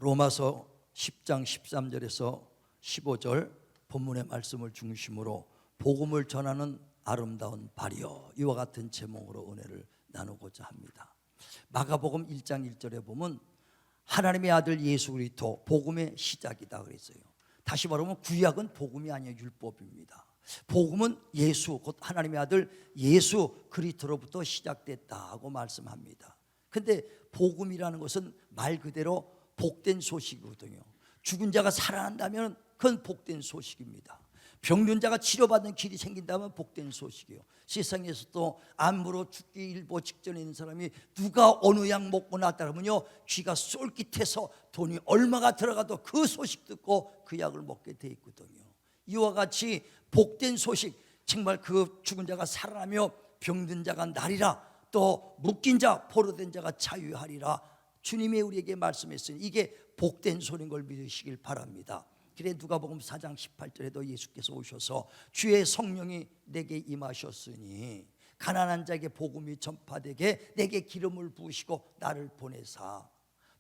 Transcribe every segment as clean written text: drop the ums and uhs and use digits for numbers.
로마서 10장 13절에서 15절 본문의 말씀을 중심으로 복음을 전하는 아름다운 발이여, 이와 같은 제목으로 은혜를 나누고자 합니다. 마가복음 1장 1절에 보면 하나님의 아들 예수 그리스도 복음의 시작이다 그랬어요. 다시 말하면 구약은 복음이 아니에요, 율법입니다. 복음은 예수, 곧 하나님의 아들 예수 그리스도로부터 시작됐다고 말씀합니다. 근데 복음이라는 것은 말 그대로 복된 소식이거든요. 죽은 자가 살아난다면 그건 복된 소식입니다. 병든 자가 치료받는 길이 생긴다면 복된 소식이에요. 세상에서도 암으로 죽기 일보 직전에 있는 사람이 누가 어느 약 먹고 났다 그러면요, 귀가 쏠깃해서 돈이 얼마가 들어가도 그 소식 듣고 그 약을 먹게 돼 있거든요. 이와 같이 복된 소식, 정말 그 죽은 자가 살아나며 병든 자가 나리라, 또 묶인 자 포로된 자가 자유하리라, 주님이 우리에게 말씀했으니 이게 복된 소리인 걸 믿으시길 바랍니다. 그래 누가복음 4장 18절에도 예수께서 오셔서 주의 성령이 내게 임하셨으니 가난한 자에게 복음이 전파되게 내게 기름을 부으시고 나를 보내사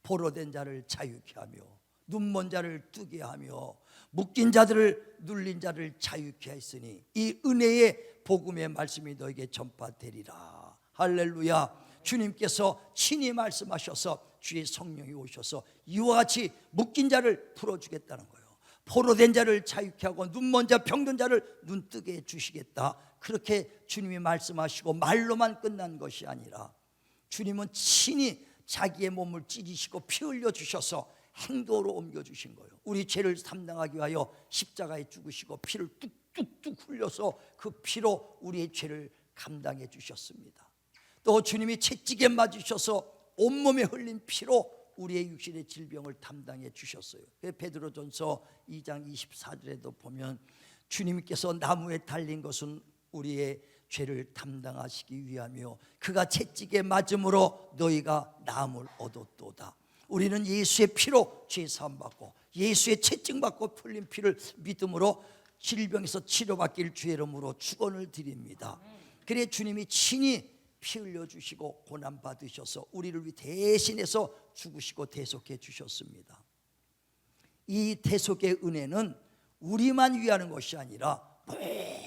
포로된 자를 자유케 하며 눈먼 자를 뜨게 하며 묶인 자들을 눌린 자를 자유케 하였으니 이 은혜의 복음의 말씀이 너에게 전파되리라. 할렐루야. 주님께서 친히 말씀하셔서 주의 성령이 오셔서 이와 같이 묶인 자를 풀어주겠다는 거예요. 포로된 자를 자유케 하고 눈먼 자 병든 자를 눈뜨게 해주시겠다. 그렇게 주님이 말씀하시고 말로만 끝난 것이 아니라 주님은 친히 자기의 몸을 찢으시고 피 흘려 주셔서 행동으로 옮겨주신 거예요. 우리 죄를 담당하기 위하여 십자가에 죽으시고 피를 뚝뚝뚝 흘려서 그 피로 우리의 죄를 감당해 주셨습니다. 또 주님이 채찍에 맞으셔서 온몸에 흘린 피로 우리의 육신의 질병을 담당해 주셨어요. 베드로전서 2장 24절에도 보면 주님께서 나무에 달린 것은 우리의 죄를 담당하시기 위하며 그가 채찍에 맞음으로 너희가 나음을 얻었도다. 우리는 예수의 피로 죄 사함 받고 예수의 채찍 받고 풀린 피를 믿음으로 질병에서 치료받길 주의 이름으로 축원을 드립니다. 그래 주님이 친히 피 흘려주시고 고난받으셔서 우리를 위해 대신해서 죽으시고 대속해 주셨습니다. 이 대속의 은혜는 우리만 위하는 것이 아니라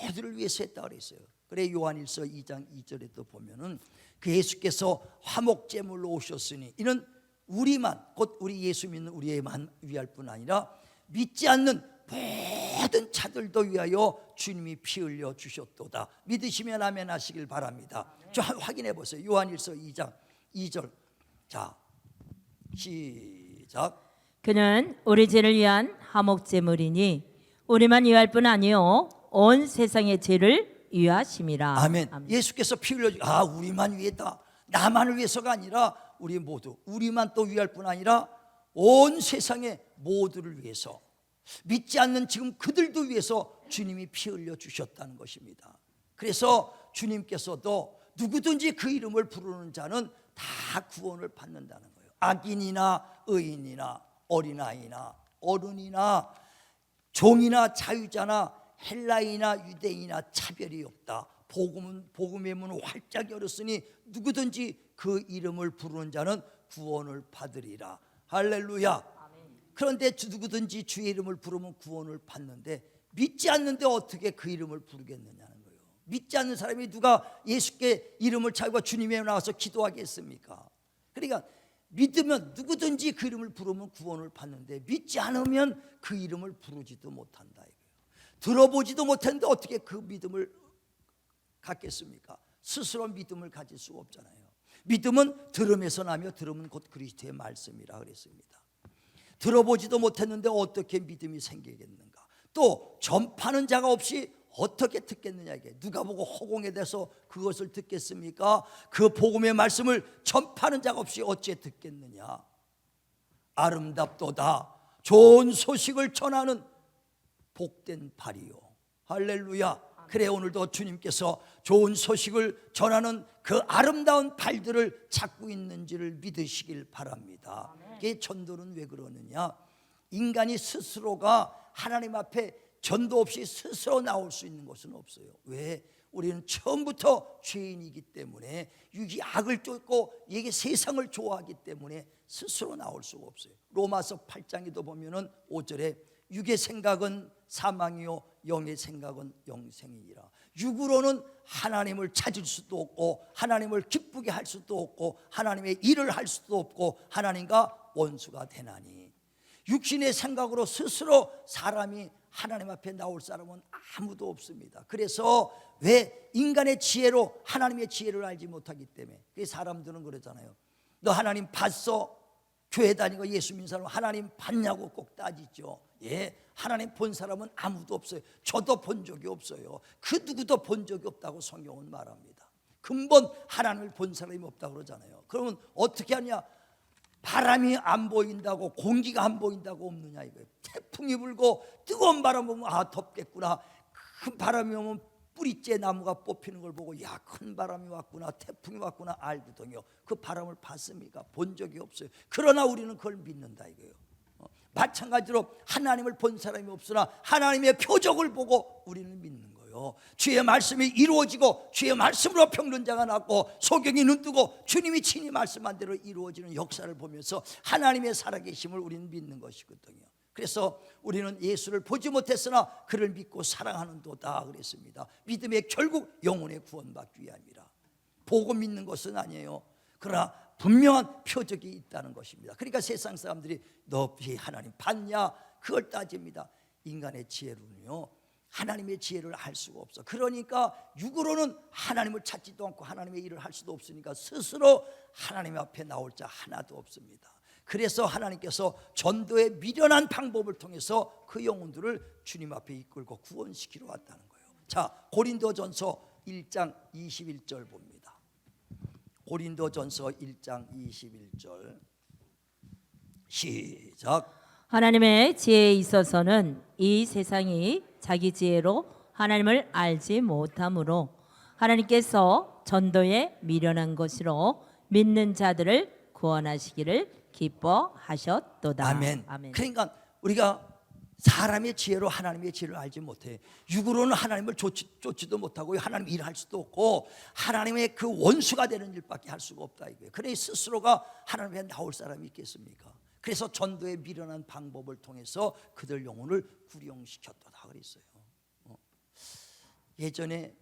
모두를 위해서 했다고 그랬어요. 그래 요한일서 2장 2절에도 보면은 그 예수께서 화목제물로 오셨으니 이는 우리만, 곧 우리 예수 믿는 우리에만 위할 뿐 아니라 믿지 않는 모든 자들도 위하여 주님이 피 흘려 주셨도다. 믿으시면 아멘 하시길 바랍니다. 저 확인해 보세요. 요한일서 2장 2절. 자, 시작. 그는 우리 죄를 위한 화목제물이니 우리만 위할 뿐 아니요 온 세상의 죄를 위하심이라. 아멘. 예수께서 피 흘려 우리만 위했다. 나만을 위해서가 아니라 우리 모두, 우리만 또 위할 뿐 아니라 온 세상의 모두를 위해서, 믿지 않는 지금 그들도 위해서 주님이 피 흘려 주셨다는 것입니다. 그래서 주님께서도 누구든지 그 이름을 부르는 자는 다 구원을 받는다는 거예요. 악인이나 의인이나 어린아이나 어른이나 종이나 자유자나 헬라인이나 유대인이나 차별이 없다. 복음의 문을 활짝 열었으니 누구든지 그 이름을 부르는 자는 구원을 받으리라. 할렐루야. 그런데 누구든지 주의 이름을 부르면 구원을 받는데 믿지 않는데 어떻게 그 이름을 부르겠느냐는 거예요. 믿지 않는 사람이 누가 예수께 이름을 차고 주님에 나와서 기도하겠습니까? 그러니까 믿으면 누구든지 그 이름을 부르면 구원을 받는데 믿지 않으면 그 이름을 부르지도 못한다 이거예요. 들어보지도 못했는데 어떻게 그 믿음을 갖겠습니까? 스스로 믿음을 가질 수가 없잖아요. 믿음은 들음에서 나며 들음은 곧 그리스도의 말씀이라 그랬습니다. 들어보지도 못했는데 어떻게 믿음이 생기겠는가? 또 전파하는 자가 없이 어떻게 듣겠느냐. 이게 누가 보고 허공에 대해서 그것을 듣겠습니까? 그 복음의 말씀을 전파하는 자가 없이 어찌 듣겠느냐. 아름답도다 좋은 소식을 전하는 복된 발이요. 할렐루야. 그래 오늘도 주님께서 좋은 소식을 전하는 그 아름다운 발들을 찾고 있는지를 믿으시길 바랍니다. 이게 전도는 왜 그러느냐? 인간이 스스로가 하나님 앞에 전도 없이 스스로 나올 수 있는 것은 없어요. 왜? 우리는 처음부터 죄인이기 때문에 육이 악을 쫓고 이게 세상을 좋아하기 때문에 스스로 나올 수가 없어요. 로마서 8장에도 보면은 5절에 육의 생각은 사망이요 영의 생각은 영생이니라. 육으로는 하나님을 찾을 수도 없고 하나님을 기쁘게 할 수도 없고 하나님의 일을 할 수도 없고 하나님과 원수가 되나니, 육신의 생각으로 스스로 사람이 하나님 앞에 나올 사람은 아무도 없습니다. 그래서 왜 인간의 지혜로 하나님의 지혜를 알지 못하기 때문에 사람들은 그러잖아요. 너 하나님 봤어? 교회 다니고 예수 믿는 사람은 하나님 봤냐고 꼭 따지죠. 예, 하나님 본 사람은 아무도 없어요. 저도 본 적이 없어요. 그 누구도 본 적이 없다고 성경은 말합니다. 근본 하나님을 본 사람이 없다고 그러잖아요. 그러면 어떻게 하냐? 바람이 안 보인다고, 공기가 안 보인다고 없느냐 이거예요. 태풍이 불고 뜨거운 바람 보면 아 덥겠구나. 큰 바람이 오면 뿌리째 나무가 뽑히는 걸 보고 야 큰 바람이 왔구나, 태풍이 왔구나 알거든요. 그 바람을 봤습니까? 본 적이 없어요. 그러나 우리는 그걸 믿는다 이거예요. 마찬가지로 하나님을 본 사람이 없으나 하나님의 표적을 보고 우리는 믿는 거예요. 주의 말씀이 이루어지고 주의 말씀으로 평론자가 났고 소경이 눈뜨고 주님이 친히 말씀한 대로 이루어지는 역사를 보면서 하나님의 살아계심을 우리는 믿는 것이거든요. 그래서 우리는 예수를 보지 못했으나 그를 믿고 사랑하는도다 그랬습니다. 믿음의 결국 영혼의 구원받기 위함이라. 보고 믿는 것은 아니에요. 그러나 분명한 표적이 있다는 것입니다. 그러니까 세상 사람들이 너 하나님 봤냐? 그걸 따집니다. 인간의 지혜로는요 하나님의 지혜를 알 수가 없어. 그러니까 육으로는 하나님을 찾지도 않고 하나님의 일을 할 수도 없으니까 스스로 하나님 앞에 나올 자 하나도 없습니다. 그래서 하나님께서 전도의 미련한 방법을 통해서 그 영혼들을 주님 앞에 이끌고 구원시키러 왔다는 거예요. 자, 고린도전서 1장 21절 봅니다. 고린도전서 1장 21절 시작. 하나님의 지혜에 있어서는 이 세상이 자기 지혜로 하나님을 알지 못하므로 하나님께서 전도에 미련한 것으로 믿는 자들을 구원하시기를 기뻐하셨도다. 아멘. 아멘. 그러니까 우리가 사람의 지혜로 하나님의 지혜를 알지 못해. 육으로는 하나님을 쫓지도 못하고 하나님 일할 수도 없고 하나님의 그 원수가 되는 일밖에 할 수가 없다 이거예요. 그래 스스로가 하나님에 나올 사람이 있겠습니까? 그래서 전도에 미련한 방법을 통해서 그들 영혼을 구령시켰다 그랬어요. 예전에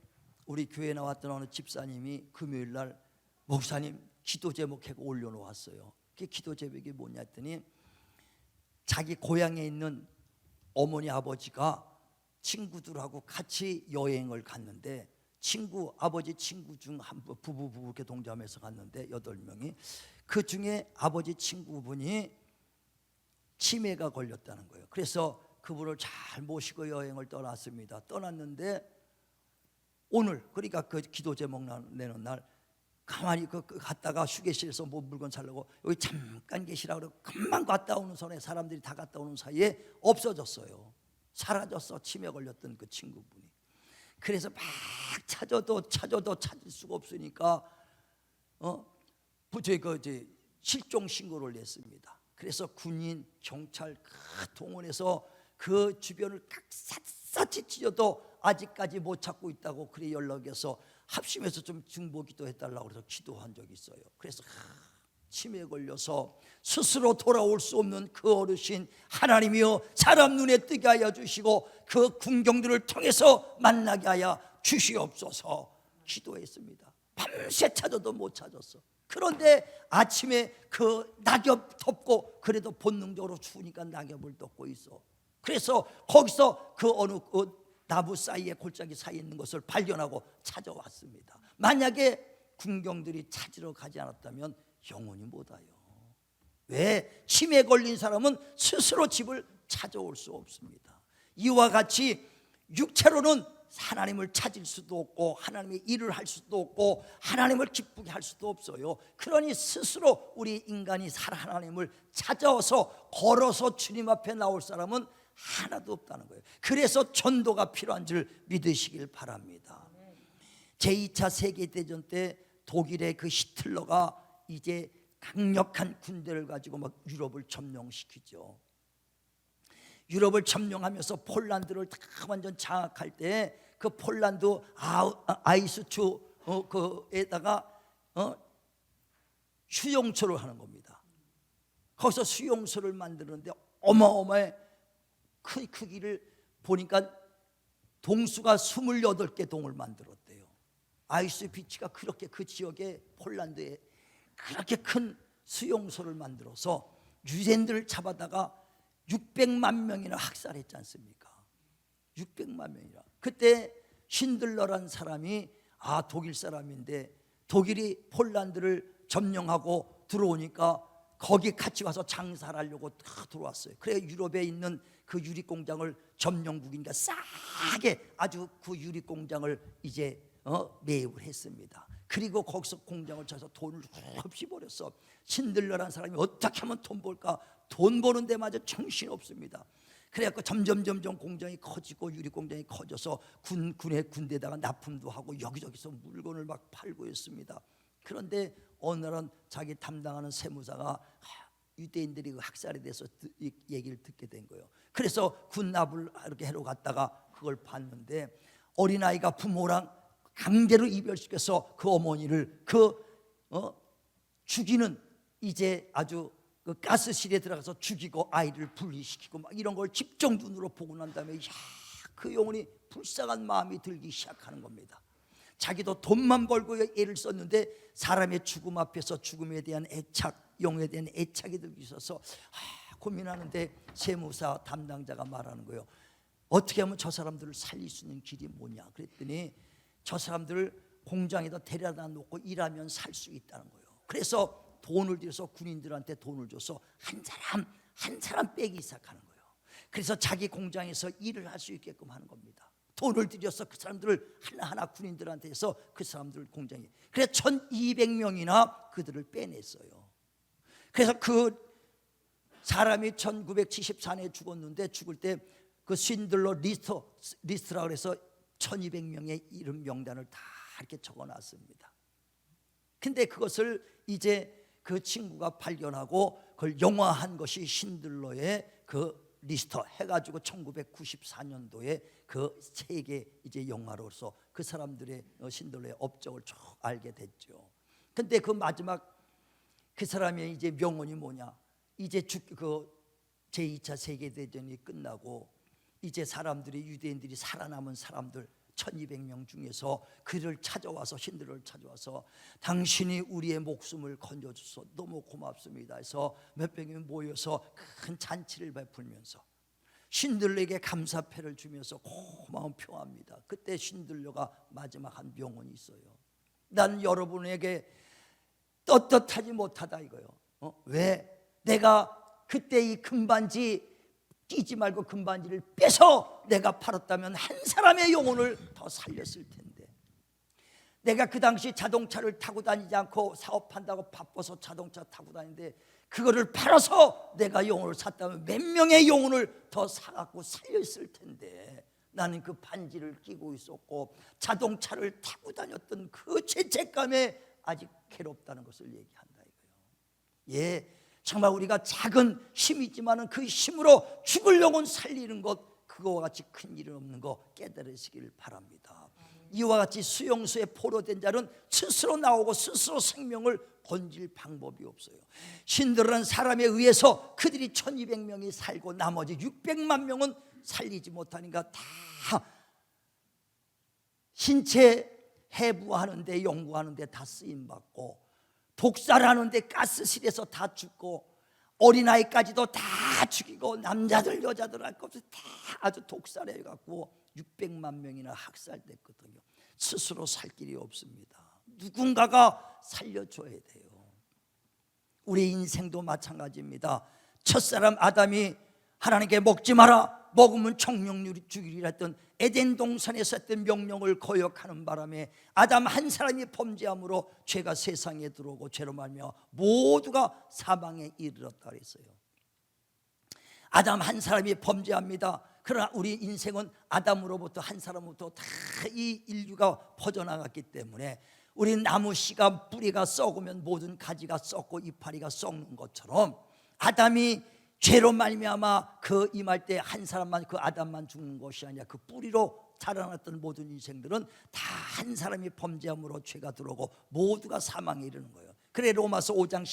우리 교회에 나왔던 어느 집사님이 금요일 날 목사님 기도 제목하고 올려놓았어요. 그 기도 제목이 뭐냐 했더니 자기 고향에 있는 어머니 아버지가 친구들하고 같이 여행을 갔는데 아버지 친구 중 한 부부 이렇게 동참해서 갔는데 8명이 그 중에 아버지 친구분이 치매가 걸렸다는 거예요. 그래서 그분을 잘 모시고 여행을 떠났습니다. 떠났는데 오늘 그러니까 그 기도 제목 내는 날 가만히 갔다가 휴게실에서 뭐 물건 사려고 여기 잠깐 계시라 그러고 금방 갔다 오는 손에 사람들이 다 갔다 오는 사이에 없어졌어요. 사라졌어. 치매 걸렸던 그 친구분이. 그래서 막 찾아도 찾을 수가 없으니까 실종 신고를 냈습니다. 그래서 군인, 경찰 동원해서 그 주변을 샅샅이 찢어도 아직까지 못 찾고 있다고 그래 연락해서 합심해서 좀 중보기도 해달라고 해서 기도한 적이 있어요. 그래서 치매에 걸려서 스스로 돌아올 수 없는 그 어르신 하나님이여 사람 눈에 뜨게 하여 주시고 그 군경들을 통해서 만나게 하여 주시옵소서 기도했습니다. 밤새 찾아도 못 찾았어. 그런데 아침에 그 낙엽 덮고 그래도 본능적으로 추우니까 낙엽을 덮고 있어. 그래서 거기서 그 어느 나무 사이에 골짜기 사이에 있는 것을 발견하고 찾아왔습니다. 만약에 군경들이 찾으러 가지 않았다면 영원히 못 와요. 왜? 치매에 걸린 사람은 스스로 집을 찾아올 수 없습니다. 이와 같이 육체로는 하나님을 찾을 수도 없고 하나님의 일을 할 수도 없고 하나님을 기쁘게 할 수도 없어요. 그러니 스스로 우리 인간이 하나님을 찾아와서 걸어서 주님 앞에 나올 사람은 하나도 없다는 거예요. 그래서 전도가 필요한 줄 믿으시길 바랍니다. 제2차 세계대전 때 독일의 그 히틀러가 이제 강력한 군대를 가지고 막 유럽을 점령시키죠. 유럽을 점령하면서 폴란드를 다 완전 장악할 때 그 폴란드 아이스추 그에다가 수용소를 하는 겁니다. 거기서 수용소를 만드는데 어마어마해. 그 크기를 보니까 동수가 28개 동을 만들었대요. 아이스 비치가 그렇게 그 지역에 폴란드에 그렇게 큰 수용소를 만들어서 유대인들을 잡아다가 600만 명이나 학살했지 않습니까? 600만 명이나. 그때 신들러란 사람이 독일 사람인데 독일이 폴란드를 점령하고 들어오니까 거기 같이 와서 장사를 하려고 다 들어왔어요. 그래 유럽에 있는 그 유리 공장을 점령국이니까 싸게 아주 그 유리 공장을 이제 매입을 했습니다. 그리고 거기서 공장을 쳐서 돈을 없이 벌였어. 신들러란 사람이 어떻게 하면 돈 벌까? 돈 버는 데마저 정신이 없습니다. 그래갖고 점점 공장이 커지고 유리 공장이 커져서 군대에다가 납품도 하고 여기저기서 물건을 막 팔고 있습니다. 그런데 어느 날은 자기 담당하는 세무사가 유대인들이 그 학살에 대해서 얘기를 듣게 된 거예요. 그래서 군납을 이렇게 해러 갔다가 그걸 봤는데 어린아이가 부모랑 강제로 이별시켜서 그 어머니를 죽이는 이제 아주 그 가스실에 들어가서 죽이고 아이를 분리시키고 막 이런 걸 직접 눈으로 보고 난 다음에 그 영혼이 불쌍한 마음이 들기 시작하는 겁니다. 자기도 돈만 벌고 애를 썼는데 사람의 죽음 앞에서 죽음에 대한 애착, 영에 대한 애착이 들기 있어서 고민하는데 세무사 담당자가 말하는 거예요. 어떻게 하면 저 사람들을 살릴 수 있는 길이 뭐냐 그랬더니 저 사람들을 공장에다 데려다 놓고 일하면 살 수 있다는 거예요. 그래서 돈을 들여서 군인들한테 돈을 줘서 한 사람 빼기 시작하는 거예요. 그래서 자기 공장에서 일을 할 수 있게끔 하는 겁니다. 돈을 들여서 그 사람들을 하나하나 군인들한테 해서 그 사람들 공장에 그래서 1200명이나 그들을 빼냈어요. 그래서 그 사람이 1974년에 죽었는데 죽을 때 그 신들러 리스트라고 해서 1200명의 이름 명단을 다 이렇게 적어놨습니다. 근데 그것을 이제 그 친구가 발견하고 그걸 영화한 것이 신들러의 그 리스트 해가지고 1994년도에 그 세계 이제 영화로서 그 사람들의 신들러의 업적을 쭉 알게 됐죠. 근데 그 마지막 그 사람의 이제 명언이 뭐냐? 이제 그 제2차 세계대전이 끝나고 이제 사람들이 유대인들이 살아남은 사람들 1200명 중에서 그를 찾아와서 신들을 찾아와서 당신이 우리의 목숨을 건져줘서 너무 고맙습니다 해서 몇백 명이 모여서 큰 잔치를 베풀면서 신들에게 감사패를 주면서 고마운 평화입니다. 그때 신들려가 마지막 한 명언이 있어요. 난 여러분에게 떳떳하지 못하다 이거요. 왜? 내가 그때 이 금반지 끼지 말고 금반지를 빼서 내가 팔았다면 한 사람의 영혼을 더 살렸을 텐데 내가 그 당시 자동차를 타고 다니지 않고 사업한다고 바빠서 자동차 타고 다니는데 그거를 팔아서 내가 영혼을 샀다면 몇 명의 영혼을 더 사갖고 살렸을 텐데 나는 그 반지를 끼고 있었고 자동차를 타고 다녔던 그 죄책감에 아직 괴롭다는 것을 얘기한다 이거예요. 예, 정말 우리가 작은 힘이지만은 그 힘으로 죽을 영혼 살리는 것 그거와 같이 큰 일은 없는 거 깨달으시길 바랍니다. 이와 같이 수용소에 포로된 자는 스스로 나오고 스스로 생명을 건질 방법이 없어요. 신들은 사람에 의해서 그들이 1200명이 살고 나머지 600만 명은 살리지 못하니까 다 신체 해부하는데 연구하는데 다 쓰임받고 독살하는데 가스실에서 다 죽고 어린아이까지도 다 죽이고 남자들 여자들 할 것 없이 다 아주 독살해갖고 600만 명이나 학살됐거든요. 스스로 살 길이 없습니다. 누군가가 살려줘야 돼요. 우리 인생도 마찬가지입니다. 첫사람 아담이 하나님께 먹지 마라 먹으면 청명률이 죽이리라 했던 에덴 동산에서 했던 명령을 거역하는 바람에 아담 한 사람이 범죄함으로 죄가 세상에 들어오고 죄로 말미암아 모두가 사망에 이르렀다 그랬어요. 아담 한 사람이 범죄합니다. 그러나 우리 인생은 아담으로부터 한 사람으로부터 다 이 인류가 퍼져나갔기 때문에 우리 나무 씨가 뿌리가 썩으면 모든 가지가 썩고 이파리가 썩는 것처럼 아담이 죄로 말미암아 그 임할 때 한 사람만 그 아담만 죽는 것이 아니라 그 뿌리로 자라났던 모든 인생들은 다 한 사람이 범죄함으로 죄가 들어오고 모두가 사망에 이르는 거예요. 그래 로마서 5장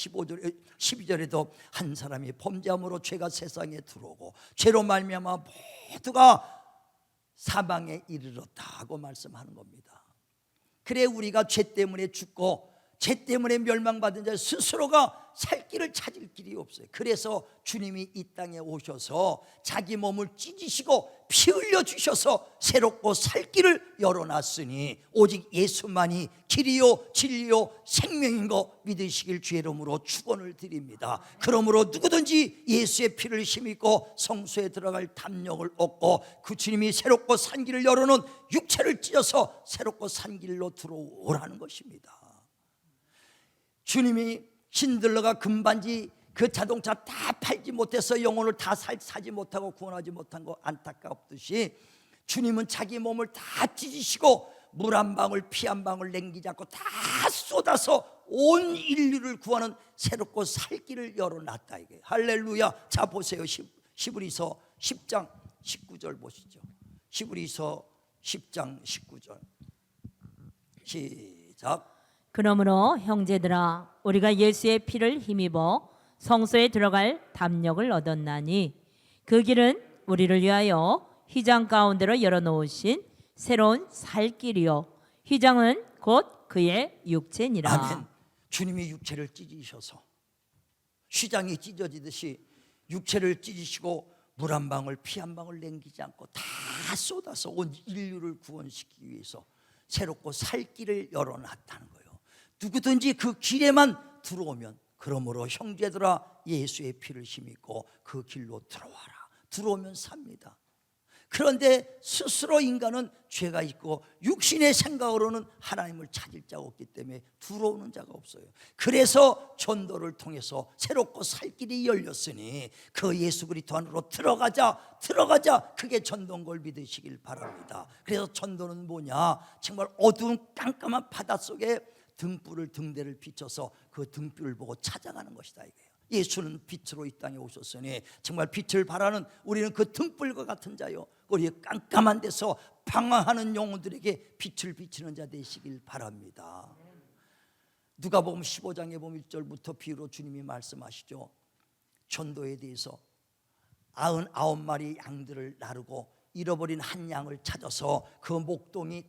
12절에도 한 사람이 범죄함으로 죄가 세상에 들어오고 죄로 말미암아 모두가 사망에 이르렀다고 말씀하는 겁니다. 그래 우리가 죄 때문에 죽고 죄 때문에 멸망받은 자 스스로가 살 길을 찾을 길이 없어요. 그래서 주님이 이 땅에 오셔서 자기 몸을 찢으시고 피 흘려 주셔서 새롭고 살 길을 열어놨으니 오직 예수만이 길이요 진리요 생명인 거 믿으시길 주의 이름으로 축원을 드립니다. 그러므로 누구든지 예수의 피를 힘입고 성소에 들어갈 담력을 얻고 그 주님이 새롭고 산 길을 열어놓은 육체를 찢어서 새롭고 산 길로 들어오라는 것입니다. 주님이 신들러가 금반지 그 자동차 다 팔지 못해서 영혼을 다 사지 못하고 구원하지 못한 거 안타깝듯이 주님은 자기 몸을 다 찢으시고 물 한 방울 피 한 방울 남기지 않고 다 쏟아서 온 인류를 구하는 새롭고 살 길을 열어놨다 이게 할렐루야. 자 보세요. 히브리서 10장 19절 보시죠. 히브리서 10장 19절 시작. 그러므로 형제들아 우리가 예수의 피를 힘입어 성소에 들어갈 담력을 얻었나니 그 길은 우리를 위하여 휘장 가운데로 열어놓으신 새로운 살 길이요 휘장은 곧 그의 육체니라. 아멘. 주님이 육체를 찢으셔서 휘장이 찢어지듯이 육체를 찢으시고 물 한 방울 피 한 방울 남기지 않고 다 쏟아서 온 인류를 구원시키기 위해서 새롭고 살 길을 열어놨다는 거예요. 누구든지 그 길에만 들어오면 그러므로 형제들아 예수의 피를 힘입고 그 길로 들어와라. 들어오면 삽니다. 그런데 스스로 인간은 죄가 있고 육신의 생각으로는 하나님을 찾을 자가 없기 때문에 들어오는 자가 없어요. 그래서 전도를 통해서 새롭고 살 길이 열렸으니 그 예수 그리스도 안으로 들어가자 그게 전도인 걸 믿으시길 바랍니다. 그래서 전도는 뭐냐? 정말 어두운 깜깜한 바닷속에 등불을 등대를 비춰서 그 등불을 보고 찾아가는 것이다 이거예요. 예수는 빛으로 이 땅에 오셨으니 정말 빛을 바라는 우리는 그 등불과 같은 자요. 우리 깜깜한 데서 방황하는 영혼들에게 빛을 비치는 자 되시길 바랍니다. 누가복음 15장에 보면 1절부터 비유로 주님이 말씀하시죠. 전도에 대해서 99마리 양들을 나르고 잃어버린 한 양을 찾아서 그 목동이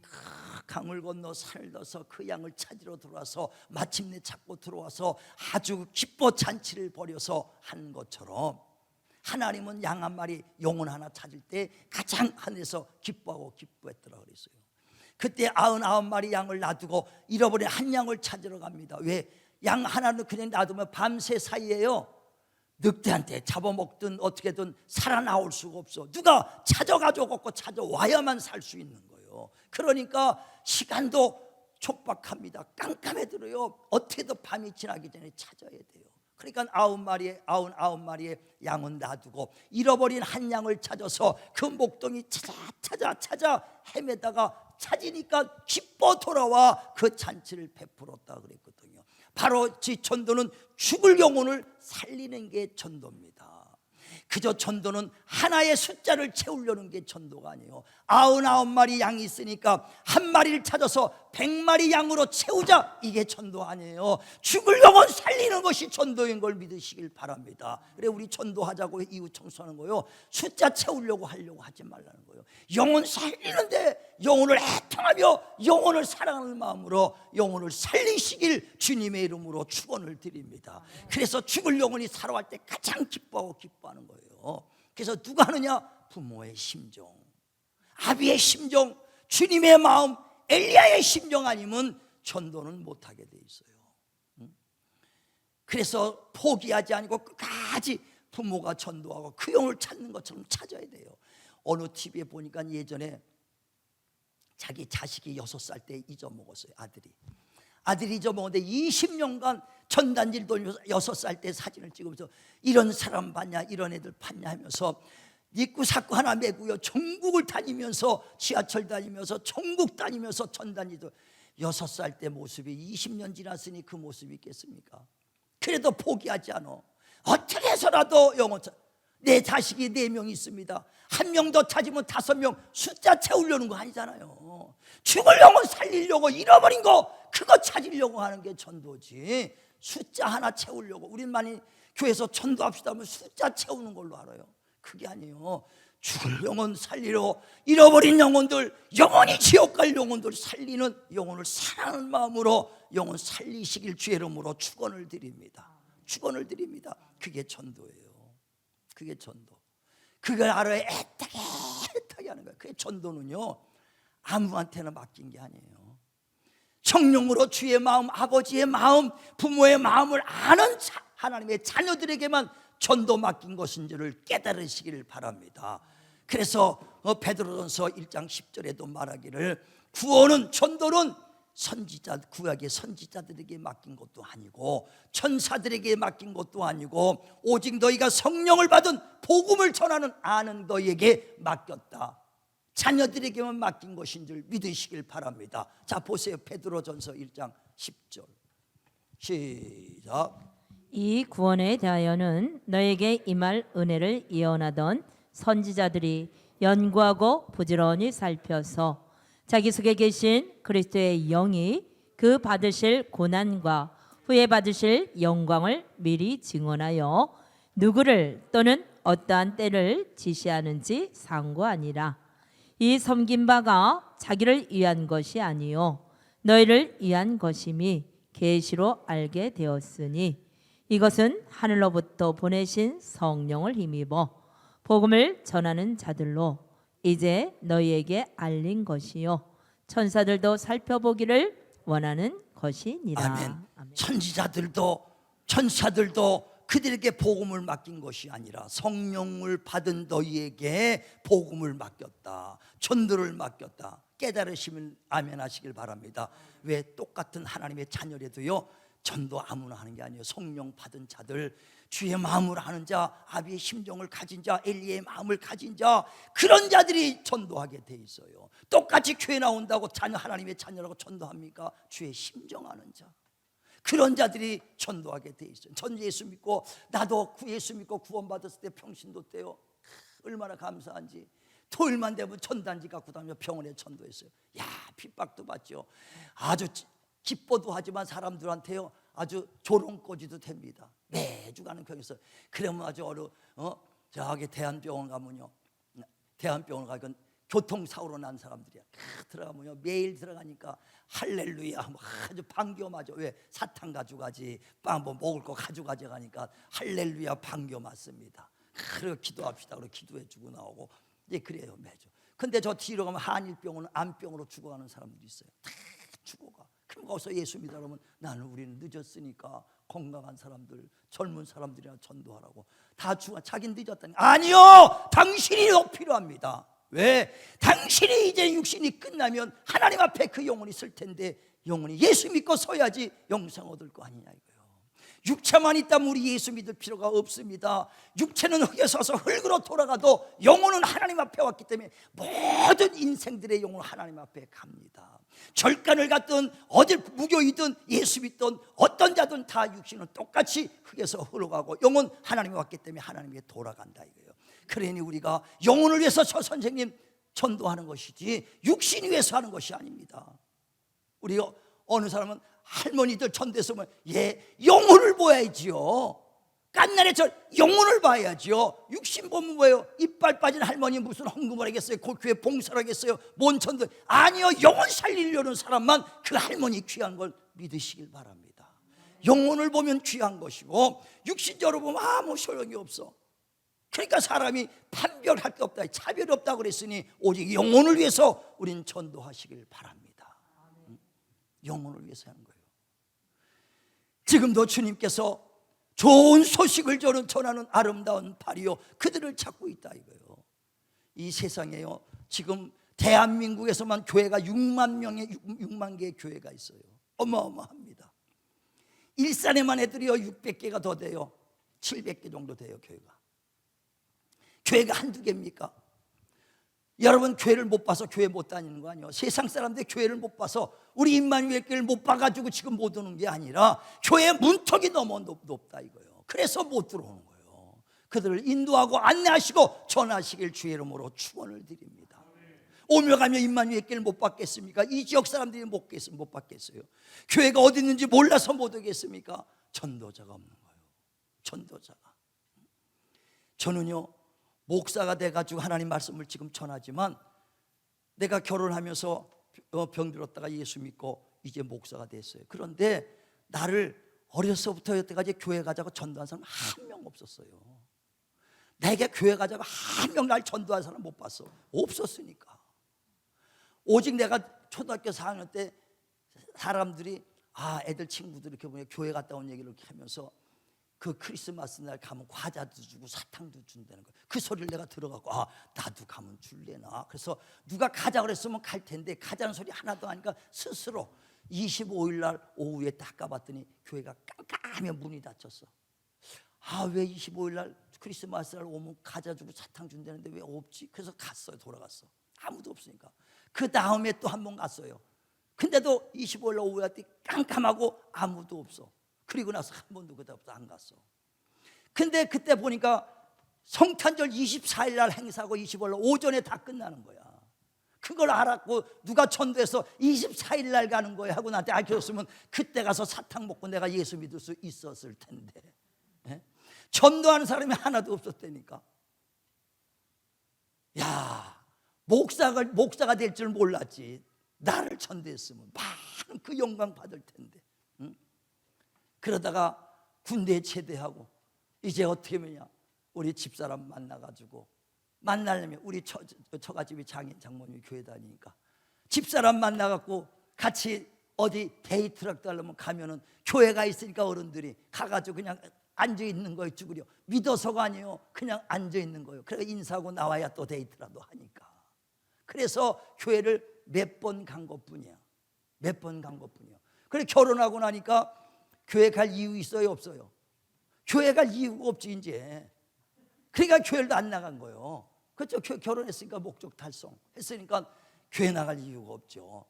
강을 건너 산을 넘어서 그 양을 찾으러 들어와서 마침내 찾고 들어와서 아주 기뻐 잔치를 벌여서 한 것처럼 하나님은 양 한 마리 영혼 하나 찾을 때 가장 하늘에서 기뻐했더라 그랬어요. 그때 99마리 양을 놔두고 잃어버린 한 양을 찾으러 갑니다. 왜? 양 하나는 그냥 놔두면 밤새 사이에요 늑대한테 잡아먹든 어떻게든 살아나올 수가 없어. 누가 찾아가지고 찾아와야만 살 수 있는 거예요. 그러니까 시간도 촉박합니다. 깜깜해들어요. 어떻게든 밤이 지나기 전에 찾아야 돼요. 그러니까 99마리의 양은 놔두고 잃어버린 한 양을 찾아서 그 목동이 찾아 헤매다가 찾으니까 기뻐 돌아와 그 잔치를 베풀었다 그랬거든요. 바로 이 전도는 죽을 영혼을 살리는 게 전도입니다. 그저 전도는 하나의 숫자를 채우려는 게 전도가 아니에요. 99마리 양이 있으니까 한 마리를 찾아서 100마리 양으로 채우자, 이게 전도 아니에요. 죽을 영혼 살리는 것이 전도인 걸 믿으시길 바랍니다. 그래 우리 전도하자고 이웃 청소하는 거요, 숫자 채우려고 하지 말라는 거예요. 영혼 살리는데 영혼을 애통하며 영혼을 사랑하는 마음으로 영혼을 살리시길 주님의 이름으로 축원을 드립니다. 그래서 죽을 영혼이 살아갈 때 가장 기뻐하는 거예요. 그래서 누가 하느냐? 부모의 심정, 아비의 심정, 주님의 마음, 엘리야의 심정 아니면 전도는 못하게 돼 있어요. 그래서 포기하지 않고 끝까지 부모가 전도하고 그 영혼을 찾는 것처럼 찾아야 돼요. 어느 TV에 보니까 예전에 자기 자식이 6살 때 잊어먹었어요. 아들이 잊어먹었는데 20년간 전단지를 돌면서 6살 때 사진을 찍으면서 이런 사람 봤냐, 이런 애들 봤냐 하면서 입구 사구 하나 메고요, 전국을 다니면서 지하철 다니면서 전국 다니면서 전단지도 6살 때 모습이 20년 지났으니 그 모습이 있겠습니까? 그래도 포기하지 않아. 어떻게 해서라도 내 자식이 4명 있습니다. 1명 더 찾으면 5명 숫자 채우려는 거 아니잖아요. 죽을 영혼 살리려고 잃어버린 거 그거 찾으려고 하는 게 전도지. 숫자 하나 채우려고 우린 많이 교회에서 전도합시다 하면 숫자 채우는 걸로 알아요. 그게 아니에요. 죽을 영혼 살리러 잃어버린 영혼들, 영원히 지옥 갈 영혼들 살리는, 영혼을 사랑하는 마음으로 영혼 살리시길 주의 이름으로 축원을 드립니다. 축원을 드립니다. 그게 전도예요. 그게 전도. 그걸 알아야 애타게 하는 거예요. 그게 전도는요, 아무한테나 맡긴 게 아니에요. 성령으로 주의 마음, 아버지의 마음, 부모의 마음을 아는 하나님의 자녀들에게만 전도 맡긴 것인지를 깨달으시기를 바랍니다. 그래서 베드로전서 1장 10절에도 말하기를 구원은, 전도는 선지자, 구약의 선지자들에게 맡긴 것도 아니고 천사들에게 맡긴 것도 아니고 오직 너희가 성령을 받은 복음을 전하는 아는 너희에게 맡겼다. 자녀들에게만 맡긴 것인 줄 믿으시길 바랍니다. 자, 보세요. 베드로전서 1장 10절 시작. 이 구원에 대하여는 너에게 임할 은혜를 예언하던 선지자들이 연구하고 부지런히 살펴서 자기 속에 계신 그리스도의 영이 그 받으실 고난과 후에 받으실 영광을 미리 증언하여 누구를 또는 어떠한 때를 지시하는지 상고하니라. 이 섬긴 바가 자기를 위한 것이 아니요 너희를 위한 것임이 계시로 알게 되었으니 이것은 하늘로부터 보내신 성령을 힘입어 복음을 전하는 자들로 이제 너희에게 알린 것이요 천사들도 살펴보기를 원하는 것이니라. 아멘. 선지자들도 천사들도 그들에게 복음을 맡긴 것이 아니라 성령을 받은 너희에게 복음을 맡겼다. 전도를 맡겼다. 깨달으시면 아멘 하시길 바랍니다. 왜 똑같은 하나님의 자녀라도요, 전도 아무나 하는 게 아니에요. 성령 받은 자들, 주의 마음을 아는 자, 아비의 심정을 가진 자, 엘리의 마음을 가진 자, 그런 자들이 전도하게 돼 있어요. 똑같이 교회 나온다고 자녀, 하나님의 자녀라고 전도합니까? 주의 심정 아는 자, 그런 자들이 전도하게 돼 있어요. 전 예수 믿고, 나도 예수 믿고 구원받았을 때 평신도 때요, 얼마나 감사한지. 토요일만 되면 전단지 갖고 다니며 병원에 전도했어요. 야, 핍박도 받죠. 아주 기뻐도 하지만 사람들한테요 아주 조롱거지도 됩니다. 매주 가는 교회에서. 그러면 아주 저기 대한병원 가면요, 대한병원 가면 교통사고로 난 사람들이야. 들어가면요, 매일 들어가니까 할렐루야 아주 반겨 맞아. 왜? 사탕 가져가지, 빵 뭐 먹을 거 가져가지 가니까 할렐루야 반겨 맞습니다. 그리고 기도합시다. 그리고 기도해 주고 나오고 이제 그래요 매주. 근데 저 뒤로 가면 한일병원은 암병으로 죽어가는 사람들이 있어요. 다 죽어가. 그럼 거기서 예수 믿어 그러면 나는 우리는 늦었으니까 건강한 사람들, 젊은 사람들이나 전도하라고. 다 죽어. 자기는 늦었다니. 아니요, 당신이 더 필요합니다. 왜? 당신이 이제 육신이 끝나면 하나님 앞에 그 영혼이 있을 텐데, 영혼이 예수 믿고 서야지 영생 얻을 거 아니냐 이거예요. 육체만 있다면 우리 예수 믿을 필요가 없습니다. 육체는 흙에 서서 흙으로 돌아가도 영혼은 하나님 앞에 왔기 때문에 모든 인생들의 영혼은 하나님 앞에 갑니다. 절간을 갔든 어딜 무교이든 예수 믿든 어떤 자든 다 육신은 똑같이 흙에서 흘러가고 영혼 하나님에 왔기 때문에 하나님께 돌아간다 이거예요. 그러니 우리가 영혼을 위해서 저 선생님 전도하는 것이지 육신 위해서 하는 것이 아닙니다. 우리 어느 사람은 할머니들 전도했으면 영혼을 보야지요. 깐날에 저 영혼을 봐야지요. 육신 보면 뭐예요? 이빨 빠진 할머니 무슨 헌금을 하겠어요? 교회 봉사를 하겠어요? 뭔 전도? 아니요, 영혼 살리려는 사람만 그 할머니 귀한 걸 믿으시길 바랍니다. 영혼을 보면 귀한 것이고 육신적으로 보면 아무 소용이 없어. 그러니까 사람이 판별할 게 없다, 차별이 없다 그랬으니 오직 영혼을 위해서 우린 전도하시길 바랍니다. 영혼을 위해서 하는 거예요. 지금도 주님께서 좋은 소식을 전하는 아름다운 발이요 그들을 찾고 있다 이거예요. 이 세상에요 지금 대한민국에서만 교회가 6만 개의 교회가 있어요. 어마어마합니다. 일산에만 해도요 600개가 더 돼요. 700개 정도 돼요. 교회가 한두 개입니까? 여러분 교회를 못 봐서 교회 못 다니는 거 아니에요. 세상 사람들 교회를 못 봐서 우리 임마누엘 교회를 못 봐가지고 지금 못 오는 게 아니라 교회 문턱이 너무 높다 이거예요. 그래서 못 들어오는 거예요. 그들을 인도하고 안내하시고 전하시길 주의 이름으로 축원을 드립니다. 오며 가며 임마누엘 길을 못 받겠습니까? 이 지역 사람들이 못 받겠어요? 교회가 어디 있는지 몰라서 못 오겠습니까? 전도자가 없는 거예요. 전도자가. 저는요, 목사가 돼가지고 하나님 말씀을 지금 전하지만 내가 결혼하면서 병들었다가 예수 믿고 이제 목사가 됐어요. 그런데 나를 어려서부터 여태까지 교회 가자고 전도한 사람 한 명 없었어요. 내게 교회 가자고 한 명 날 전도한 사람 못 봤어. 없었으니까. 오직 내가 초등학교 4학년 때 사람들이 애들 친구들이 이렇게 보면 교회 갔다 온 얘기를 이렇게 하면서 그 크리스마스 날 가면 과자도 주고 사탕도 준다는 거예요. 그 소리를 내가 들어가고 나도 가면 줄래나. 그래서 누가 가자 그랬으면 갈 텐데 가자는 소리 하나도 아니까 스스로 25일 날 오후에 딱 가봤더니 교회가 깜깜하면 문이 닫혔어. 왜 25일 날 크리스마스 날 오면 과자 주고 사탕 준다는데 왜 없지? 그래서 갔어요. 돌아갔어. 아무도 없으니까. 그 다음에 또 한 번 갔어요. 근데도 25일 날 오후에 왔더니 깜깜하고 아무도 없어. 그리고 나서 한 번도 그다음부터 안 갔어. 근데 그때 보니까 성탄절 24일 날 행사고 25일 날 오전에 다 끝나는 거야. 그걸 알았고 누가 전도해서 24일 날 가는 거야 하고 나한테 알려줬으면 그때 가서 사탕 먹고 내가 예수 믿을 수 있었을 텐데. 예? 전도하는 사람이 하나도 없었다니까. 야, 목사가 될 줄 몰랐지. 나를 전도했으면 많은 그 영광 받을 텐데. 응? 그러다가 군대에 제대하고 이제 어떻게 하느냐, 우리 집사람 만나가지고 만나려면 우리 처가집이 장모님이 교회 다니니까 집사람 만나갖고 같이 어디 데이트라도 하려면 가면은 교회가 있으니까 어른들이 가가지고 그냥 앉아있는 거예요. 죽으려 믿어서가 아니에요. 그냥 앉아있는 거예요. 그래서 인사하고 나와야 또 데이트라도 하니까. 그래서 교회를 몇 번 간 것뿐이야. 몇 번 간 것뿐이야. 그래 결혼하고 나니까 교회 갈 이유 있어요 없어요? 교회 갈 이유가 없지 이제. 그러니까 교회를 안 나간 거예요. 그렇죠? 결혼했으니까 목적 달성했으니까 교회 나갈 이유가 없죠.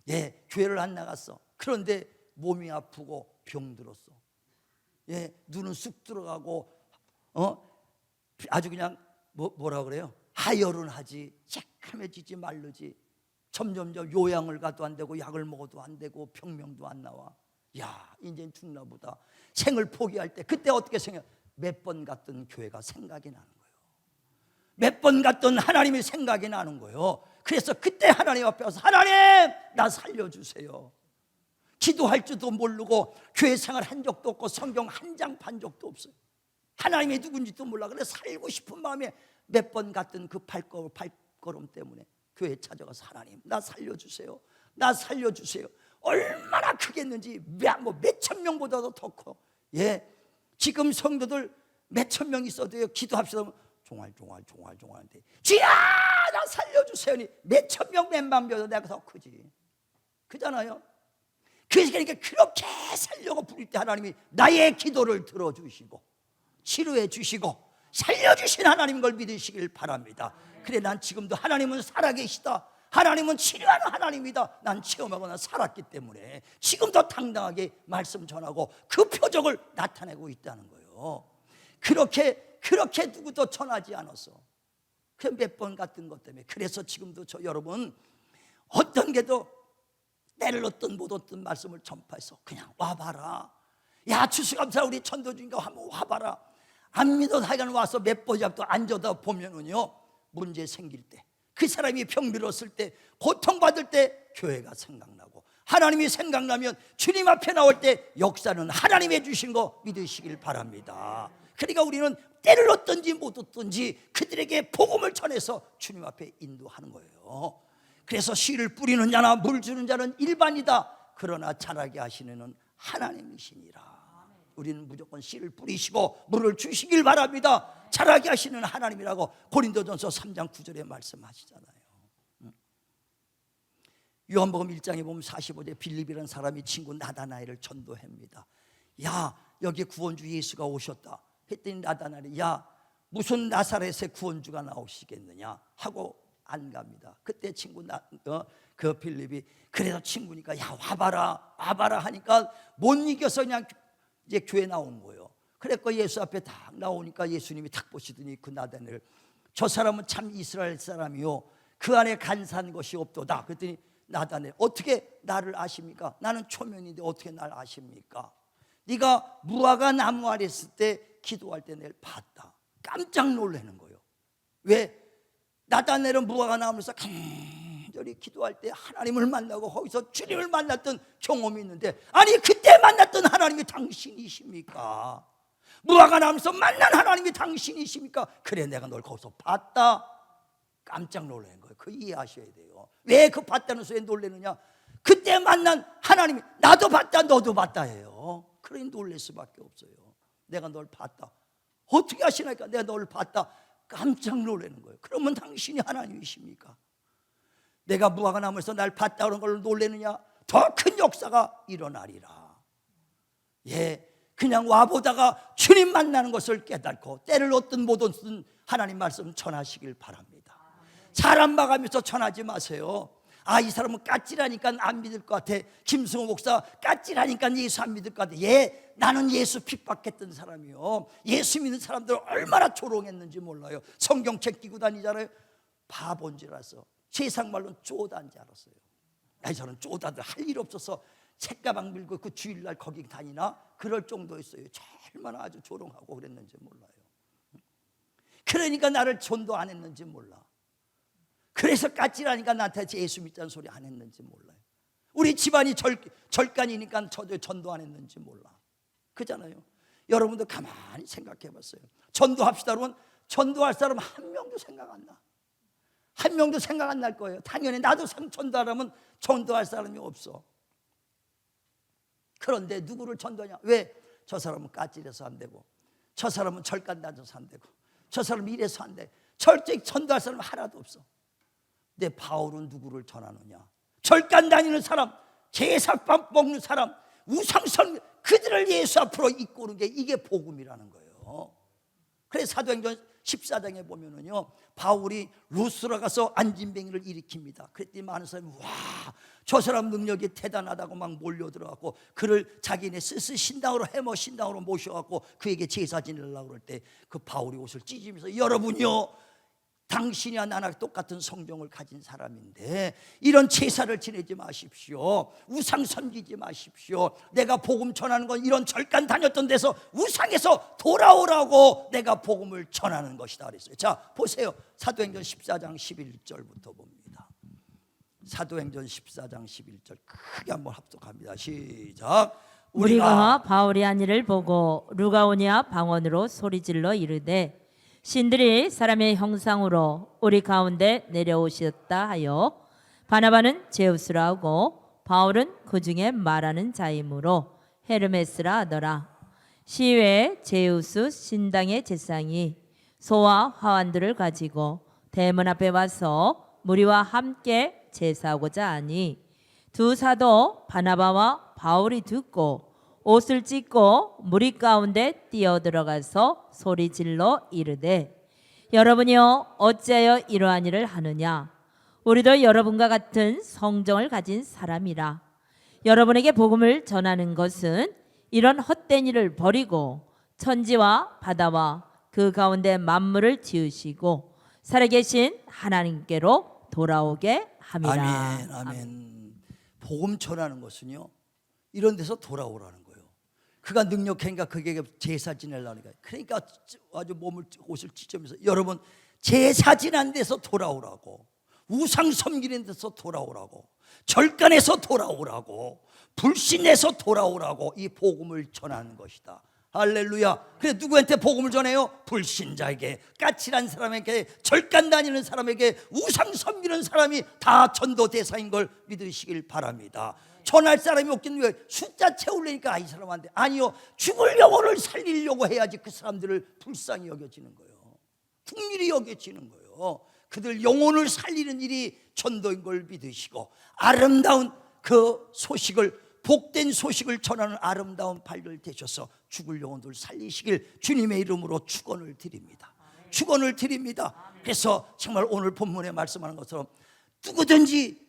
예, 교회를 안 나갔어. 그런데 몸이 아프고 병들었어. 예, 눈은 쑥 들어가고 아주 그냥 뭐라 그래요? 하혈은 새카매지지 말르지. 점점점 요양을 가도 안 되고 약을 먹어도 안 되고 병명도 안 나와. 야, 이제 죽나 보다. 생을 포기할 때 그때 어떻게 생각? 몇 번 갔던 교회가 생각이 나는 거예요. 몇 번 갔던 하나님이 생각이 나는 거예요. 그래서 그때 하나님 앞에 와서 하나님 나 살려주세요. 기도할 줄도 모르고 교회 생활 한 적도 없고 성경 한 장 판 적도 없어요. 하나님이 누군지도 몰라. 그래서 살고 싶은 마음에 몇 번 갔던 그 발걸음 때문에 교회에 찾아가서 하나님 나 살려주세요. 나 살려주세요. 얼마나 크겠는지 몇천 명보다도 더 커. 예, 지금 성도들 몇천 명 있어도요 기도합시다 종알종알한데 주야 나 살려주세요. 몇천 명 몇만 명도 내가 더 크지. 그잖아요. 그러니까 그렇게 살려고 부를 때 하나님이 나의 기도를 들어주시고 치료해 주시고 살려주신 하나님 걸 믿으시길 바랍니다. 그래 난 지금도 하나님은 살아계시다. 하나님은 치료하는 하나님이다. 난 체험하고 난 살았기 때문에 지금도 당당하게 말씀 전하고 그 표적을 나타내고 있다는 거예요. 그렇게 누구도 전하지 않았어. 그 몇 번 갔던 것 때문에. 그래서 지금도 여러분 어떤 게도 때를 얻든 못 얻든 말씀을 전파해서 그냥 와봐라. 야 추수감사 우리 천도중인가 한번 와봐라. 안 믿어도 하여간 와서 몇 번이라도 앉아다 보면은요 문제 생길 때, 그 사람이 병들었을 때, 고통받을 때 교회가 생각나고 하나님이 생각나면 주님 앞에 나올 때 역사는 하나님이 주신 거 믿으시길 바랍니다. 그러니까 우리는 때를 얻든지 못 얻든지 그들에게 복음을 전해서 주님 앞에 인도하는 거예요. 그래서 씨를 뿌리는 자나 물 주는 자는 일반이다. 그러나 자라게 하시는 이는 하나님이시니라. 우리는 무조건 씨를 뿌리시고 물을 주시길 바랍니다. 자라게 하시는 하나님이라고 고린도전서 3장 9절에 말씀하시잖아요. 요한복음 1장에 보면 45절에 빌립이라는 사람이 친구 나다나엘을 전도합니다. 야 여기 구원주 예수가 오셨다 했더니 나다나엘이 야 무슨 나사렛의 구원주가 나오시겠느냐 하고 안 갑니다. 그때 친구 그 빌립이 그래서 친구니까 야 와봐라 하니까 못 이겨서 그냥 이제 교회 나온 거예요. 그랬고 예수 앞에 딱 나오니까 예수님이 딱 보시더니 그 나다나엘, 저 사람은 참 이스라엘 사람이요 그 안에 간사한 것이 없도다. 그랬더니 나다나엘, 어떻게 나를 아십니까? 나는 초면인데 어떻게 날 아십니까? 네가 무화과 나무 아래 있을 때 기도할 때 내를 봤다. 깜짝 놀라는 거예요. 왜? 나다나엘은 무화과 나무에서 간절히 기도할 때 하나님을 만나고 거기서 주님을 만났던 경험이 있는데, 아니 그때 만났던 하나님이 당신이십니까? 무화과 나무에서 만난 하나님이 당신이십니까? 그래, 내가 널 거기서 봤다. 깜짝 놀라는 거예요. 그 이해하셔야 돼요. 왜 그 봤다는 소리에 놀라느냐? 그때 만난 하나님이 나도 봤다 너도 봤다 해요. 그러니 놀랄 수밖에 없어요. 내가 널 봤다. 어떻게 하시나니까 내가 널 봤다. 깜짝 놀라는 거예요. 그러면 당신이 하나님이십니까? 내가 무화과 나무에서 날 봤다 그런 걸로 놀라느냐? 더 큰 역사가 일어나리라. 예, 그냥 와보다가 주님 만나는 것을 깨닫고 때를 얻든 못 얻든 하나님 말씀 전하시길 바랍니다. 사람 봐가면서 전하지 마세요. 아, 이 사람은 까칠하니까 안 믿을 것 같아. 김승호 목사 까칠하니까 예수 안 믿을 것 같아. 예, 나는 예수 핍박했던 사람이요. 예수 믿는 사람들 얼마나 조롱했는지 몰라요. 성경책 끼고 다니잖아요. 바본 줄 알았어. 세상 말로는 쪼다인 줄 알았어요. 야, 이 사람은 쪼다들 할 일 없어서 책가방 밀고 그 주일날 거기 다니나? 그럴 정도였어요. 얼마나 아주 조롱하고 그랬는지 몰라요. 그러니까 나를 전도 안 했는지 몰라. 그래서 까칠하니까 나한테 예수 믿자는 소리 안 했는지 몰라요. 우리 집안이 절간이니까 저도 전도 안 했는지 몰라. 그잖아요. 여러분도 가만히 생각해 봤어요. 전도합시다 그러면 전도할 사람 한 명도 생각 안 나. 한 명도 생각 안 날 거예요. 당연히 나도 전도하려면 전도할 사람이 없어. 그런데 누구를 전도하냐? 왜? 저 사람은 까칠해서 안 되고, 저 사람은 절간 다져서 안 되고, 저 사람은 이래서 안 돼. 절대 전도할 사람은 하나도 없어. 근데 바울은 누구를 전하느냐? 절간 다니는 사람, 제사밥 먹는 사람, 우상선, 그들을 예수 앞으로 이끄는 게 이게 복음이라는 거예요. 그래서 사도행전 14장에 보면은요, 바울이 루스로 가서 안진뱅이를 일으킵니다. 그랬더니 많은 사람이 와, 저 사람 능력이 대단하다고 막 몰려들어갖고 그를 자기네 스스 신당으로 해머 신당으로 모셔갖고 그에게 제사 지내려고 그럴 때 그 바울이 옷을 찢으면서, 여러분요, 당신이야 나나 똑같은 성경을 가진 사람인데 이런 제사를 지내지 마십시오. 우상 섬기지 마십시오. 내가 복음 전하는 건 이런 절간 다녔던 데서 우상에서 돌아오라고 내가 복음을 전하는 것이다 그랬어요. 자, 보세요. 사도행전 14장 11절부터 봅니다. 사도행전 14장 11절 크게 한번 합독합니다. 시작. 우리가 바울이 한 일을 보고 루가오니아 방언으로 소리질러 이르되 신들이 사람의 형상으로 우리 가운데 내려오셨다 하여 바나바는 제우스라 하고 바울은 그 중에 말하는 자이므로 헤르메스라 하더라. 시외에 제우스 신당의 제상이 소와 화환들을 가지고 대문 앞에 와서 무리와 함께 제사하고자 하니 두 사도 바나바와 바울이 듣고 옷을 찢고 무리 가운데 뛰어들어가서 소리질러 이르되 여러분이여 어찌하여 이러한 일을 하느냐? 우리도 여러분과 같은 성정을 가진 사람이라. 여러분에게 복음을 전하는 것은 이런 헛된 일을 버리고 천지와 바다와 그 가운데 만물을 지으시고 살아계신 하나님께로 돌아오게 함이라. 아멘, 아멘. 복음 전하는 것은요, 이런 데서 돌아오라는 거예요. 그가 능력하니까 그게 제사 지내려니까. 그러니까 아주 옷을 찢으면서 여러분 제사 지난 데서 돌아오라고, 우상 섬기는 데서 돌아오라고, 절간에서 돌아오라고, 불신에서 돌아오라고 이 복음을 전하는 것이다. 할렐루야. 그래 누구한테 복음을 전해요? 불신자에게, 까칠한 사람에게, 절간 다니는 사람에게, 우상 섬기는 사람이 다 전도 대상인 걸 믿으시길 바랍니다. 전할 사람이 없긴 왜 숫자 채우려니까 이 사람한테, 아니요, 죽을 영혼을 살리려고 해야지 그 사람들을 불쌍히 여겨지는 거예요. 긍휼히 여겨지는 거예요. 그들 영혼을 살리는 일이 전도인 걸 믿으시고 아름다운 그 소식을, 복된 소식을 전하는 아름다운 발들 되셔서 죽을 영혼들 살리시길 주님의 이름으로 축원을 드립니다. 축원을 드립니다. 그래서 정말 오늘 본문에 말씀하는 것처럼 누구든지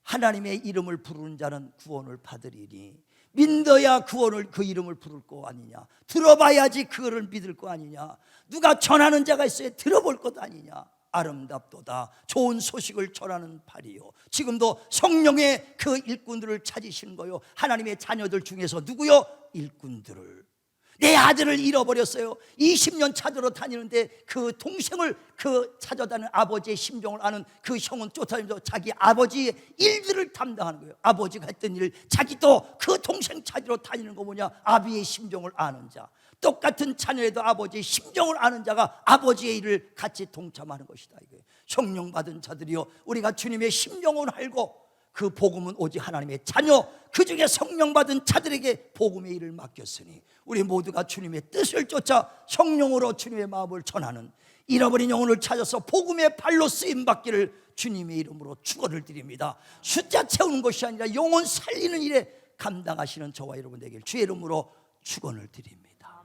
하나님의 이름을 부르는 자는 구원을 받으리니 믿어야 그 이름을 부를 거 아니냐. 들어봐야지 그거를 믿을 거 아니냐. 누가 전하는 자가 있어야 들어볼 것 아니냐. 아름답도다. 좋은 소식을 전하는 발이요. 지금도 성령의 그 일꾼들을 찾으시는 거요. 하나님의 자녀들 중에서 누구요? 일꾼들을. 내 아들을 잃어버렸어요. 20년 찾으러 다니는데 그 동생을 찾아다니는 아버지의 심정을 아는 그 형은 쫓아다니면서 자기 아버지의 일들을 담당하는 거예요. 아버지가 했던 일, 자기도 그 동생 찾으러 다니는 거 뭐냐? 아비의 심정을 아는 자. 똑같은 자녀에도 아버지의 심정을 아는 자가 아버지의 일을 같이 동참하는 것이다 이거예요. 성령 받은 자들이요, 우리가 주님의 심정을 알고 그 복음은 오직 하나님의 자녀, 그 중에 성령 받은 자들에게 복음의 일을 맡겼으니 우리 모두가 주님의 뜻을 쫓아 성령으로 주님의 마음을 전하는, 잃어버린 영혼을 찾아서 복음의 발로 쓰임 받기를 주님의 이름으로 축원을 드립니다. 숫자 채우는 것이 아니라 영혼 살리는 일에 감당하시는 저와 여러분 되길 주의 이름으로 축원을 드립니다.